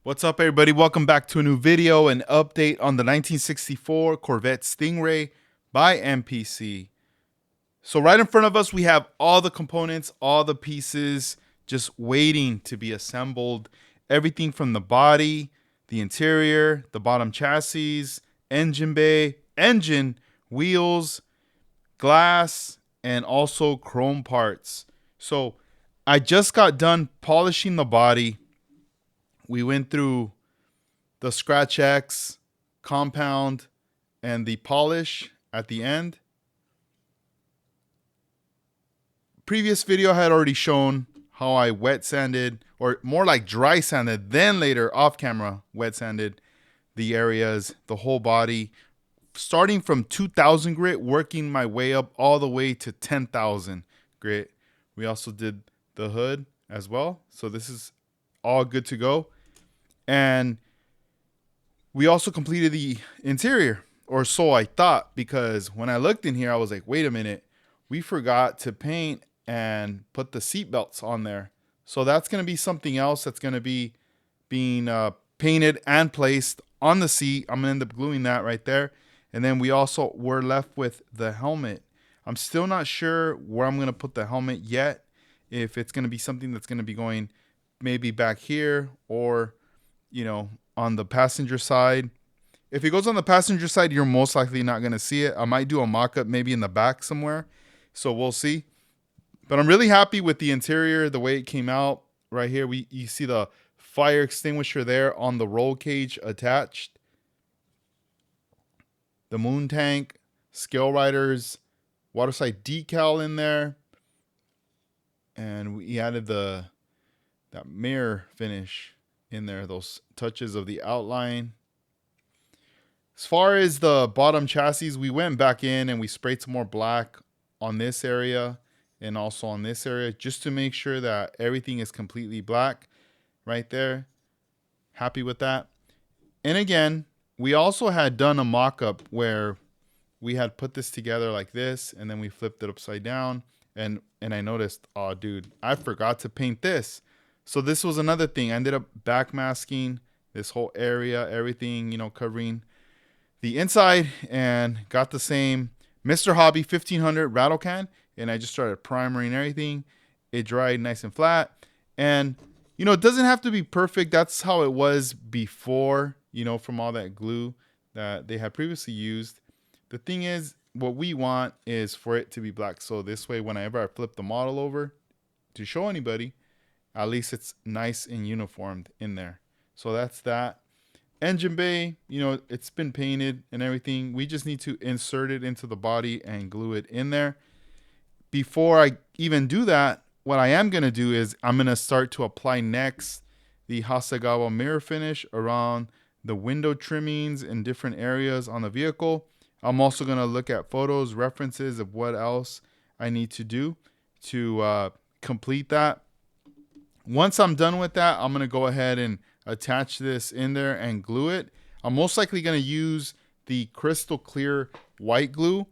What's up, everybody? Welcome back to a new video, an update on the 1964 Corvette Stingray by MPC. So right in front of us, we have all the components, all the pieces just waiting to be assembled. Everything from the body, the interior, the bottom chassis, engine bay, engine, wheels, glass, and also chrome parts. So I just got done polishing the body. We went through the Scratch X, compound, and the polish at the end. Previous video I had already shown how I wet sanded, or more like dry sanded, then later off camera wet sanded the areas, the whole body, starting from 2000 grit, working my way up all the way to 10,000 grit. We also did the hood as well. So this is all good to go. And we also completed the interior, or so I thought, because when I looked in here, I was like, wait a minute, we forgot to paint and put the seat belts on there. So that's going to be something else that's going to be being painted and placed on the seat. I'm going to end up gluing that right there. And then we also were left with the helmet. I'm still not sure where I'm going to put the helmet yet. If it's going to be something that's going to be going maybe back here, or on the passenger side. If it goes on the passenger side, you're most likely not going to see it. I might do a mock-up maybe in the back somewhere. So we'll see. But I'm really happy with the interior, the way it came out. Right here, you see the fire extinguisher there on the roll cage attached. The moon tank, scale riders, waterside decal in there. And we added that mirror finish in there, those touches of the outline. As far as the bottom chassis, we went back in and we sprayed some more black on this area and also on this area, just to make sure that everything is completely black right there. Happy with that. And again, we also had done a mock-up where we had put this together like this, and then we flipped it upside down, and I noticed, oh dude, I forgot to paint this. So this was another thing. I ended up backmasking this whole area, everything, covering the inside, and got the same Mr. Hobby 1500 rattle can, and I just started primering everything. It dried nice and flat, and it doesn't have to be perfect. That's how it was before, from all that glue that they had previously used. The thing is, what we want is for it to be black. So this way, whenever I flip the model over to show anybody, at least it's nice and uniformed in there. So that's that. Engine bay, it's been painted and everything. We just need to insert it into the body and glue it in there. Before I even do that, what I am going to do is I'm going to start to apply next the Hasegawa mirror finish around the window trimmings in different areas on the vehicle. I'm also going to look at photos, references of what else I need to do to complete that. Once I'm done with that, I'm going to go ahead and attach this in there and glue it. I'm most likely going to use the crystal clear white glue.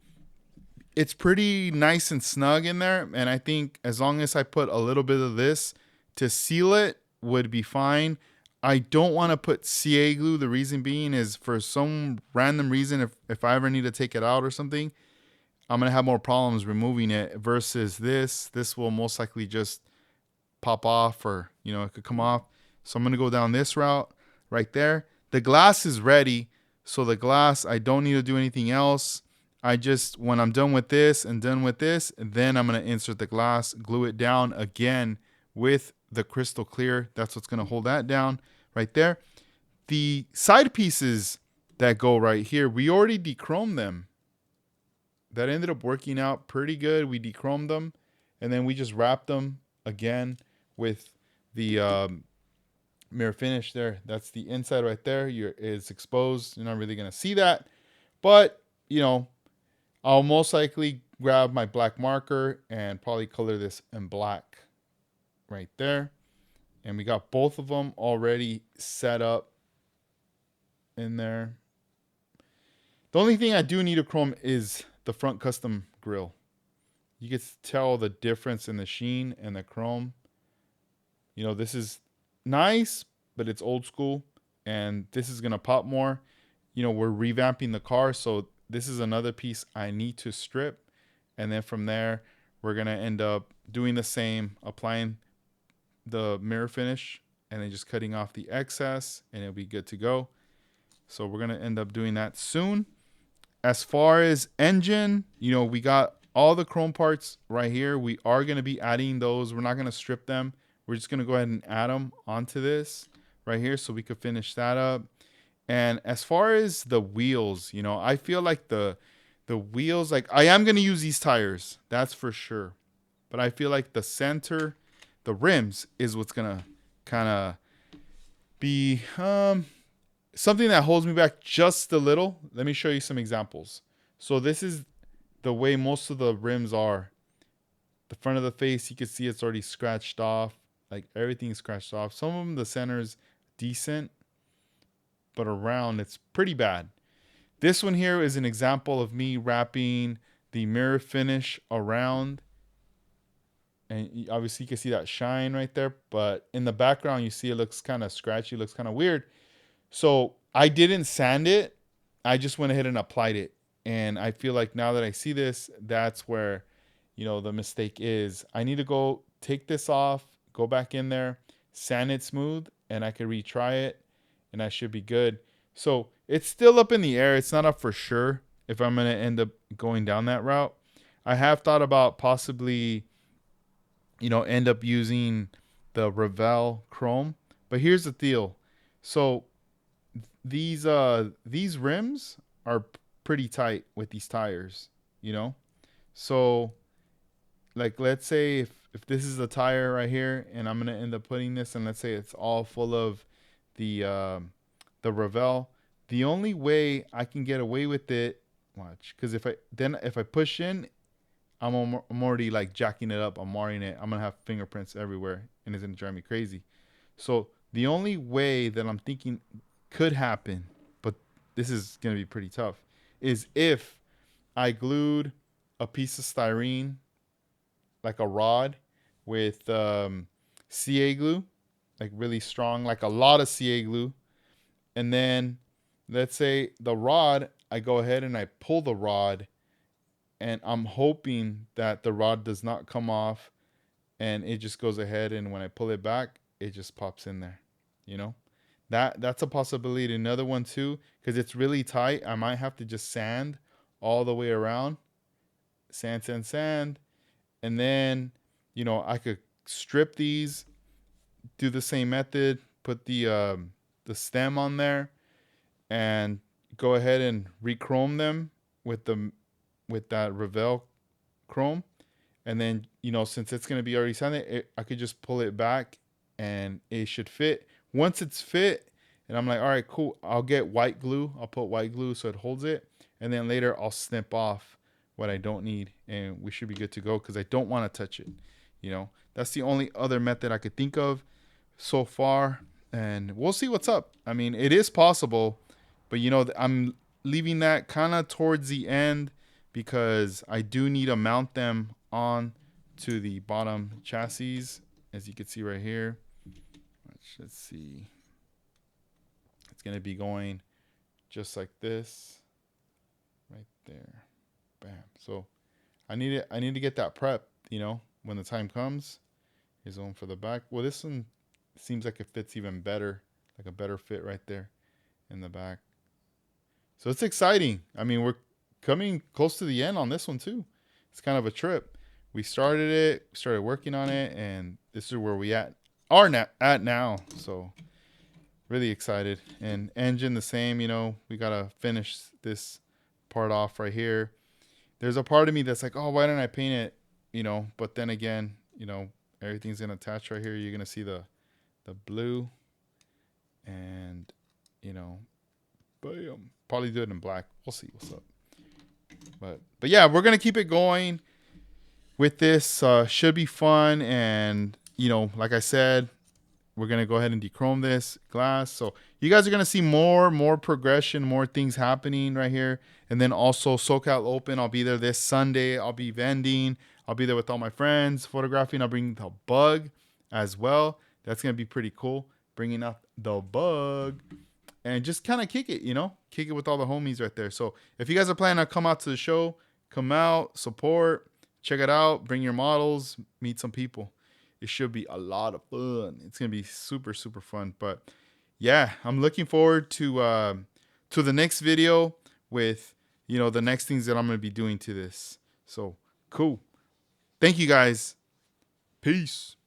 It's pretty nice and snug in there, and I think as long as I put a little bit of this to seal it would be fine. I don't want to put CA glue. The reason being is, for some random reason, if I ever need to take it out or something, I'm going to have more problems removing it versus this. This will most likely just pop off, or it could come off. So I'm going to go down this route right there. The glass is ready. So the glass, I don't need to do anything else. When I'm done with this and done with this, then I'm going to insert the glass, glue it down again with the crystal clear. That's what's going to hold that down right there. The side pieces that go right here, we already dechromed them. That ended up working out pretty good. We dechromed them, and then we just wrapped them again with the mirror finish there. That's the inside right there. It's exposed. You're not really going to see that, but I'll most likely grab my black marker and probably color this in black right there. And we got both of them already set up in there. The only thing I do need to chrome is the front custom grille. You can tell the difference in the sheen and the chrome. This is nice, but it's old school, and this is gonna pop more. You know, we're revamping the car, so this is another piece I need to strip, and then from there we're gonna end up doing the same, applying the mirror finish, and then just cutting off the excess, and it'll be good to go. So we're gonna end up doing that soon. As far as engine, you know, we got all the chrome parts right here. We are gonna be adding those. We're not gonna strip them. We're just gonna go ahead and add them onto this right here so we could finish that up. And as far as the wheels, you know, I feel like the wheels, like I am gonna use these tires, that's for sure. But I feel like the center, the rims, is what's gonna kind of be something that holds me back just a little. Let me show you some examples. So this is the way most of the rims are. The front of the face, you can see it's already scratched off. Like everything's scratched off. Some of them, the center's decent, but around it's pretty bad. This one here is an example of me wrapping the mirror finish around. And obviously you can see that shine right there, but in the background you see it looks kind of scratchy, looks kind of weird. So I didn't sand it. I just went ahead and applied it. And I feel like now that I see this, that's where, you know, the mistake is. I need to go take this off, go back in there, sand it smooth, and I can retry it, and I should be good. So it's still up in the air. It's not up for sure if I'm going to end up going down that route. I have thought about possibly, you know, end up using the Revell Chrome. But here's the deal. So these rims are pretty tight with these tires, you know? So like let's say if this is the tire right here and I'm gonna end up putting this, and let's say it's all full of the Revell, the only way I can get away with it, watch, because if I push in, I'm already like jacking it up, I'm marring it, I'm gonna have fingerprints everywhere and it's gonna drive me crazy. So the only way that I'm thinking could happen, but this is gonna be pretty tough, is if I glued a piece of styrene, like a rod, with CA glue, like really strong, like a lot of CA glue. And then let's say the rod, I go ahead and I pull the rod, and I'm hoping that the rod does not come off, and it just goes ahead, and when I pull it back, it just pops in there, you know? That's a possibility. Another one too, because it's really tight, I might have to just sand all the way around. Sand. And then, you know, I could strip these, do the same method, put the stem on there, and go ahead and re-chrome them with that Revell chrome. And then, you know, since it's going to be already sanded, I could just pull it back and it should fit. Once it's fit, and I'm like, all right, cool, I'll get white glue. I'll put white glue so it holds it. And then later I'll snip off what I don't need, and we should be good to go, because I don't want to touch it. You know, that's the only other method I could think of so far, and we'll see what's up. I mean, it is possible, but you know, I'm leaving that kind of towards the end because I do need to mount them on to the bottom chassis, as you can see right here. Let's see. It's going to be going just like this right there. Bam. So I need to get that prep, you know, when the time comes. Here's one for the back. Well, this one seems like it fits even better, like a better fit right there in the back. So it's exciting. I mean, we're coming close to the end on this one too. It's kind of a trip. We started working on it, and this is where we are now. So really excited. And engine the same, you know, we gotta finish this part off right here. There's a part of me that's like, oh, why didn't I paint it? You know, but then again, you know, everything's gonna attach right here. You're gonna see the blue, and you know, bam, probably do it in black. We'll see what's up. But yeah, we're gonna keep it going with this. Should be fun, and you know, like I said, we're gonna go ahead and dechrome this glass. So you guys are gonna see more progression, more things happening right here. And then also SoCal Open, I'll be there this Sunday. I'll be vending. I'll be there with all my friends, photographing. I'll bring the bug as well. That's gonna be pretty cool. Bringing out the bug, and just kind of kick it, you know, kick it with all the homies right there. So if you guys are planning to come out to the show, come out, support, check it out, bring your models, meet some people. It should be a lot of fun. It's gonna be super, super fun. But yeah, I'm looking forward to the next video with, you know, the next things that I'm gonna be doing to this. So cool. Thank you guys. Peace.